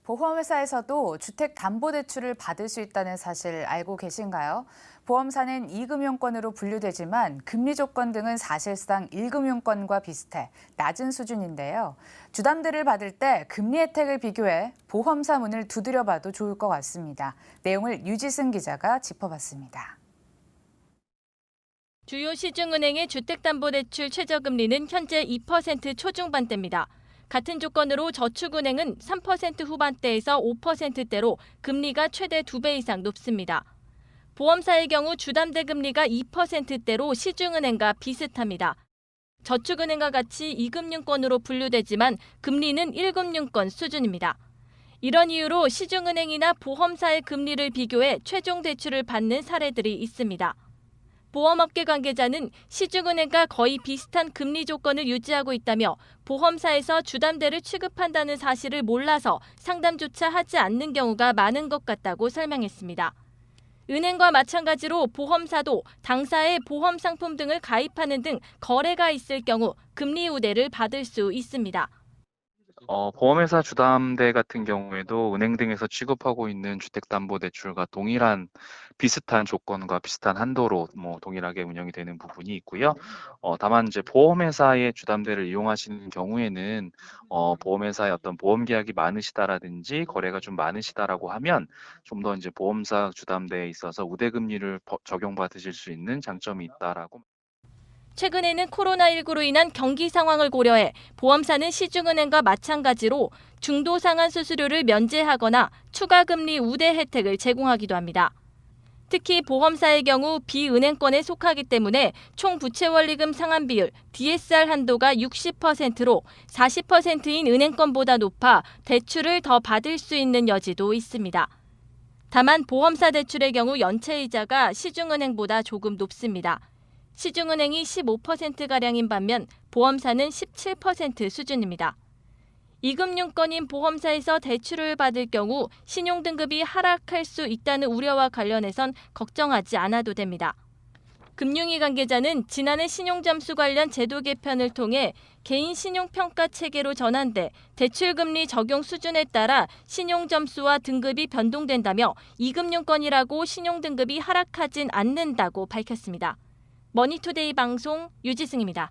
보험회사에서도 주택담보대출을 받을 수 있다는 사실 알고 계신가요? 보험사는 2금융권으로 분류되지만 금리 조건 등은 사실상 1금융권과 비슷해 낮은 수준인데요. 주담대를 받을 때 금리 혜택을 비교해 보험사 문을 두드려봐도 좋을 것 같습니다. 내용을 유지승 기자가 짚어봤습니다. 주요 시중은행의 주택담보대출 최저금리는 현재 2% 초중반대입니다. 같은 조건으로 저축은행은 3% 후반대에서 5%대로 금리가 최대 2배 이상 높습니다. 보험사의 경우 주담대 금리가 2%대로 시중은행과 비슷합니다. 저축은행과 같이 2금융권으로 분류되지만 금리는 1금융권 수준입니다. 이런 이유로 시중은행이나 보험사의 금리를 비교해 최종 대출을 받는 사례들이 있습니다. 보험업계 관계자는 시중은행과 거의 비슷한 금리 조건을 유지하고 있다며 보험사에서 주담대를 취급한다는 사실을 몰라서 상담조차 하지 않는 경우가 많은 것 같다고 설명했습니다. 은행과 마찬가지로 보험사도 당사의 보험 상품 등을 가입하는 등 거래가 있을 경우 금리 우대를 받을 수 있습니다. 보험회사 주담대 같은 경우에도 은행 등에서 취급하고 있는 주택담보대출과 동일한 비슷한 조건과 비슷한 한도로 동일하게 운영이 되는 부분이 있고요. 다만 이제 보험회사의 주담대를 이용하시는 경우에는 보험회사의 어떤 보험 계약이 많으시다라든지 거래가 좀 많으시다라고 하면 좀 더 이제 보험사 주담대에 있어서 우대금리를 적용받으실 수 있는 장점이 있다라고. 최근에는 코로나19로 인한 경기 상황을 고려해 보험사는 시중은행과 마찬가지로 중도 상환 수수료를 면제하거나 추가 금리 우대 혜택을 제공하기도 합니다. 특히 보험사의 경우 비은행권에 속하기 때문에 총 부채원리금 상환 비율 DSR 한도가 60%로 40%인 은행권보다 높아 대출을 더 받을 수 있는 여지도 있습니다. 다만 보험사 대출의 경우 연체이자가 시중은행보다 조금 높습니다. 시중은행이 15%가량인 반면 보험사는 17% 수준입니다. 2금융권인 보험사에서 대출을 받을 경우 신용등급이 하락할 수 있다는 우려와 관련해선 걱정하지 않아도 됩니다. 금융위 관계자는 지난해 신용점수 관련 제도 개편을 통해 개인 신용평가 체계로 전환돼 대출금리 적용 수준에 따라 신용점수와 등급이 변동된다며 2금융권이라고 신용등급이 하락하진 않는다고 밝혔습니다. 머니투데이 방송 유지승입니다.